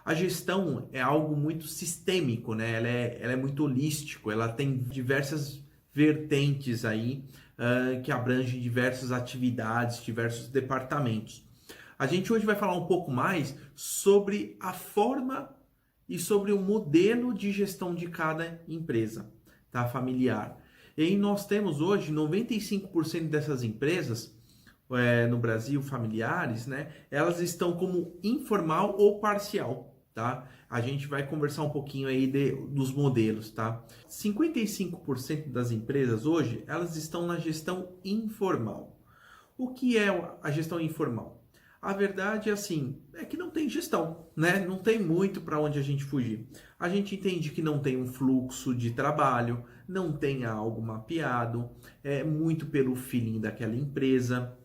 A gestão é algo muito sistêmico, né? Ela é muito holístico, ela tem diversas vertentes aí, que abrangem diversas atividades, diversos departamentos. A gente hoje vai falar um pouco mais sobre a forma e sobre o modelo de gestão de cada empresa, tá? Familiar. E aí nós temos hoje 95% dessas empresas no Brasil, familiares, né? Elas estão como informal ou parcial, tá? A gente vai conversar um pouquinho aí dos modelos, tá? 55% das empresas hoje, elas estão na gestão informal. O que é a gestão informal? A verdade é assim, é que não tem gestão, né? Não tem muito para onde a gente fugir. A gente entende que não tem um fluxo de trabalho, não tem algo mapeado, é muito pelo feeling daquela empresa,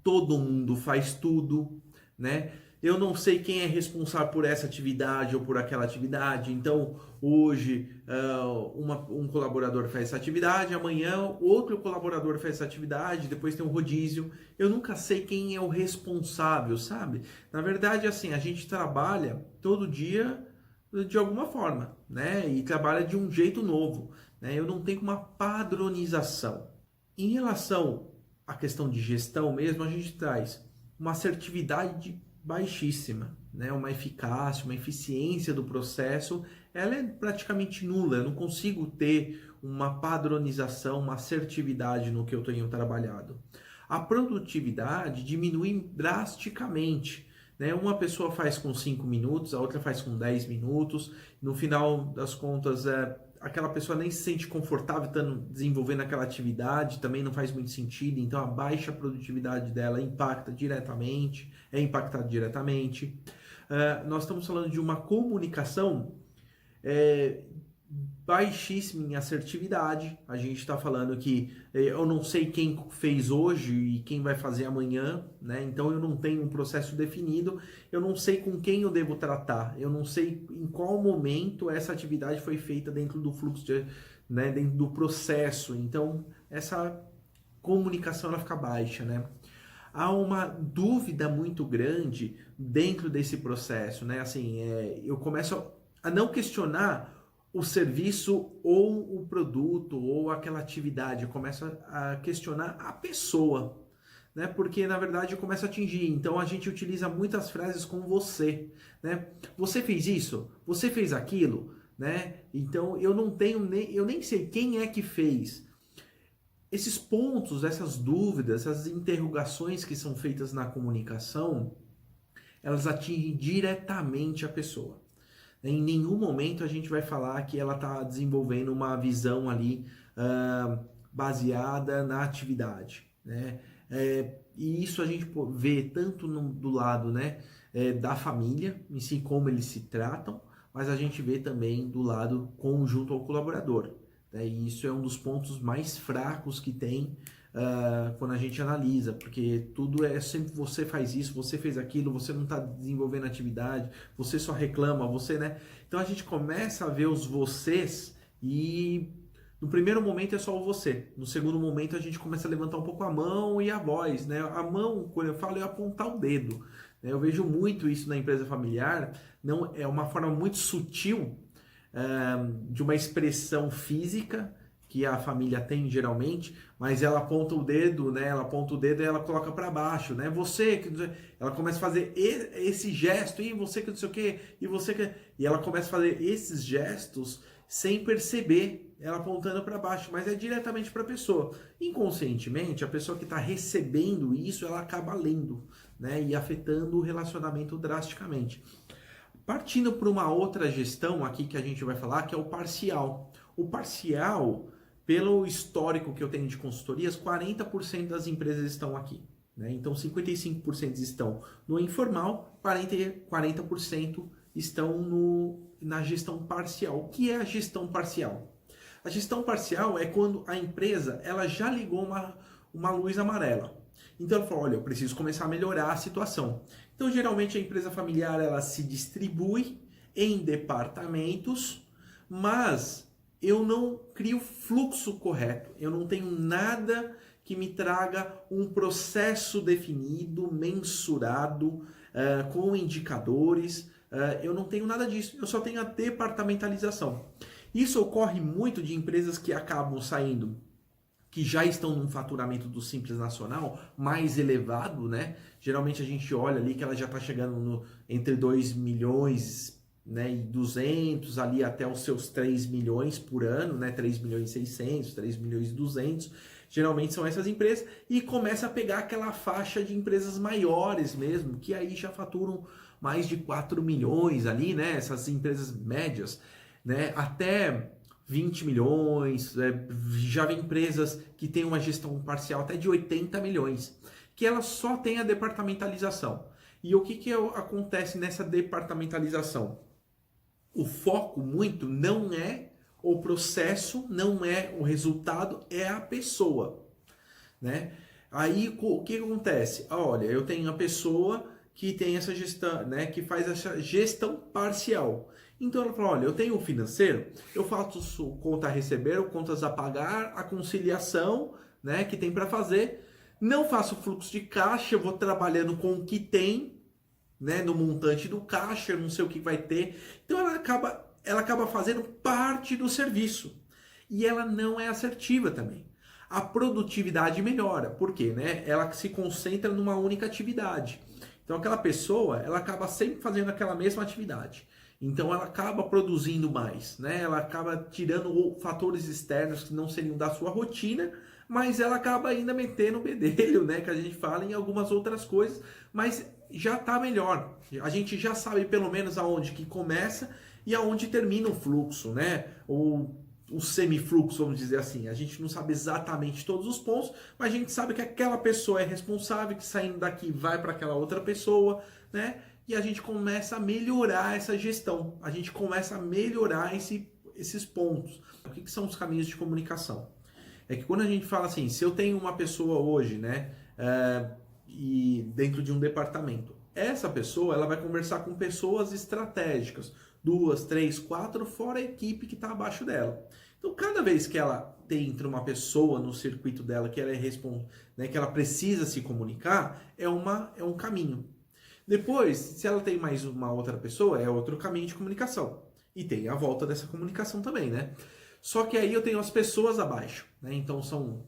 todo mundo faz tudo, né? Eu não sei quem é responsável por essa atividade ou por aquela atividade. Então, hoje, um colaborador faz essa atividade, amanhã outro colaborador faz essa atividade, depois tem um rodízio. Eu nunca sei quem é o responsável, sabe? Na verdade, assim, a gente trabalha todo dia de alguma forma, né? E trabalha de um jeito novo, né? Eu não tenho uma padronização. Em relação à questão de gestão mesmo, a gente traz uma assertividade baixíssima, né? Uma eficácia, uma eficiência do processo, ela é praticamente nula. Eu não consigo ter uma padronização, uma assertividade no que eu tenho trabalhado. A produtividade diminui drasticamente. Né? Uma pessoa faz com 5 minutos, a outra faz com 10 minutos. No final das contas, aquela pessoa nem se sente confortável estando desenvolvendo aquela atividade, também não faz muito sentido, então a baixa produtividade dela é impactada diretamente. Nós estamos falando de uma comunicação é, baixíssima em assertividade. A gente está falando que eu não sei quem fez hoje e quem vai fazer amanhã, né? Então eu não tenho um processo definido, eu não sei com quem eu devo tratar, eu não sei em qual momento essa atividade foi feita dentro do fluxo, né? Dentro do processo. Então essa comunicação ela fica baixa, né? Há uma dúvida muito grande dentro desse processo, né? Assim, eu começo a não questionar o serviço ou o produto ou aquela atividade, eu começo a questionar a pessoa, né? Porque na verdade eu começo a atingir. Então a gente utiliza muitas frases com você, né? Você fez isso? Você fez aquilo? Né? Então eu nem sei quem é que fez. Esses pontos, essas dúvidas, essas interrogações que são feitas na comunicação, elas atingem diretamente a pessoa. Em nenhum momento a gente vai falar que ela está desenvolvendo uma visão ali baseada na atividade, né? E isso a gente vê tanto do lado, né, da família, em si como eles se tratam, mas a gente vê também do lado conjunto ao colaborador, né? E isso é um dos pontos mais fracos que tem quando a gente analisa, porque tudo é sempre você faz isso, você fez aquilo, você não está desenvolvendo atividade, você só reclama, você, né? Então a gente começa a ver os vocês e no primeiro momento é só o você, no segundo momento a gente começa a levantar um pouco a mão e a voz, né? A mão, quando eu falo, é apontar o dedo, né? Eu vejo muito isso na empresa familiar, não é uma forma muito sutil de uma expressão física que a família tem geralmente, mas ela aponta o dedo, né? Ela aponta o dedo e ela coloca para baixo, né? Você que ela começa a fazer esse gesto e você que não sei o quê, e você que e ela começa a fazer esses gestos sem perceber, ela apontando para baixo, mas é diretamente para a pessoa. Inconscientemente, a pessoa que está recebendo isso, ela acaba lendo, né? E afetando o relacionamento drasticamente. Partindo para uma outra gestão aqui que a gente vai falar, que é o parcial. O parcial, pelo histórico que eu tenho de consultorias, 40% das empresas estão aqui. Né? Então, 55% estão no informal, 40% estão na gestão parcial. O que é a gestão parcial? A gestão parcial é quando a empresa ela já ligou uma luz amarela. Então ela falou, olha, eu preciso começar a melhorar a situação. Então geralmente a empresa familiar ela se distribui em departamentos, mas eu não crio fluxo correto. Eu não tenho nada que me traga um processo definido, mensurado, com indicadores. Eu não tenho nada disso, eu só tenho a departamentalização. Isso ocorre muito de empresas que acabam saindo, que já estão num faturamento do Simples Nacional mais elevado, né? Geralmente a gente olha ali que ela já está chegando entre 2 milhões, né, e 200 ali até os seus 3 milhões por ano, né? 3 milhões e 600, 3 milhões e 200. Geralmente são essas empresas e começa a pegar aquela faixa de empresas maiores mesmo, que aí já faturam mais de 4 milhões ali, né? Essas empresas médias, né? Até 20 milhões, já vem empresas que têm uma gestão parcial até de 80 milhões, que ela só tem a departamentalização. E o que acontece nessa departamentalização? O foco muito não é o processo, não é o resultado, é a pessoa, né? Aí o que acontece? Olha, eu tenho a pessoa que tem essa gestão, né, que faz essa gestão parcial. Então ela fala, olha, eu tenho o financeiro, eu faço conta a receber, contas a pagar, a conciliação, né, que tem para fazer. Não faço fluxo de caixa, eu vou trabalhando com o que tem, né, no montante do caixa, eu não sei o que vai ter. Então ela acaba fazendo parte do serviço. E ela não é assertiva também. A produtividade melhora. Por quê? Né? Ela se concentra numa única atividade. Então aquela pessoa, ela acaba sempre fazendo aquela mesma atividade. Então ela acaba produzindo mais, né? Ela acaba tirando fatores externos que não seriam da sua rotina, mas ela acaba ainda metendo o bedelho, né? Que a gente fala em algumas outras coisas, mas já está melhor. A gente já sabe pelo menos aonde que começa e aonde termina o fluxo, né? Ou o semifluxo, vamos dizer assim. A gente não sabe exatamente todos os pontos, mas a gente sabe que aquela pessoa é responsável, que saindo daqui vai para aquela outra pessoa, né? E a gente começa a melhorar essa gestão. A gente começa a melhorar esses pontos. O que são os caminhos de comunicação? É que quando a gente fala assim, se eu tenho uma pessoa hoje, né? E dentro de um departamento, essa pessoa ela vai conversar com pessoas estratégicas, 2, 3, 4, fora a equipe que está abaixo dela. Então, cada vez que ela entra uma pessoa no circuito dela que ela né, que ela precisa se comunicar, é um caminho. Depois, se ela tem mais uma outra pessoa, é outro caminho de comunicação. E tem a volta dessa comunicação também, né? Só que aí eu tenho as pessoas abaixo, né? Então são,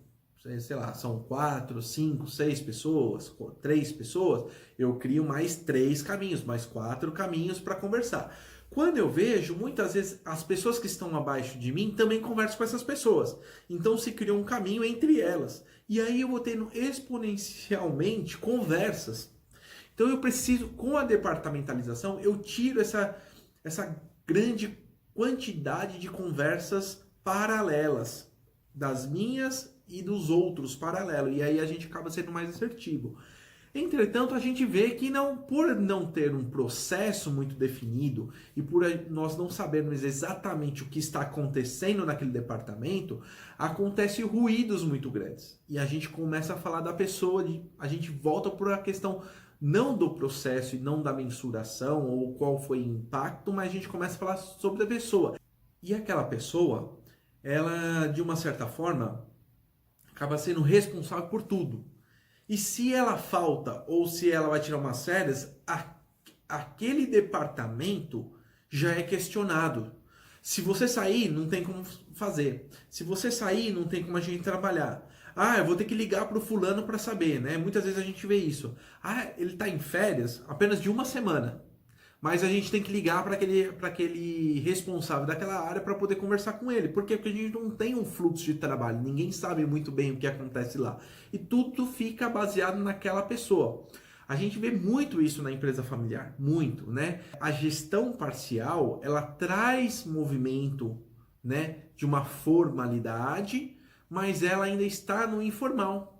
sei lá, são 4, 5, 6 pessoas, 3 pessoas, eu crio mais 3 caminhos, mais 4 caminhos para conversar. Quando eu vejo, muitas vezes as pessoas que estão abaixo de mim também conversam com essas pessoas. Então se criou um caminho entre elas. E aí eu vou tendo exponencialmente conversas. Então eu preciso, com a departamentalização, eu tiro essa grande quantidade de conversas paralelas, das minhas e dos outros paralelo. E aí a gente acaba sendo mais assertivo. Entretanto, a gente vê que por não ter um processo muito definido e por nós não sabermos exatamente o que está acontecendo naquele departamento, acontecem ruídos muito grandes. E a gente começa a falar da pessoa, a gente volta por a questão não do processo e não da mensuração ou qual foi o impacto, mas a gente começa a falar sobre a pessoa. E aquela pessoa, ela, de uma certa forma, acaba sendo responsável por tudo. E se ela falta ou se ela vai tirar umas férias, aquele departamento já é questionado. Se você sair, não tem como fazer. Se você sair, não tem como a gente trabalhar. Ah, eu vou ter que ligar para o fulano para saber, né? Muitas vezes a gente vê isso. Ah, ele está em férias apenas de uma semana. Mas a gente tem que ligar para aquele responsável daquela área para poder conversar com ele. Por quê? Porque a gente não tem um fluxo de trabalho. Ninguém sabe muito bem o que acontece lá. E tudo fica baseado naquela pessoa. A gente vê muito isso na empresa familiar. Muito, né? A gestão parcial, ela traz movimento, né, de uma formalidade, mas ela ainda está no informal.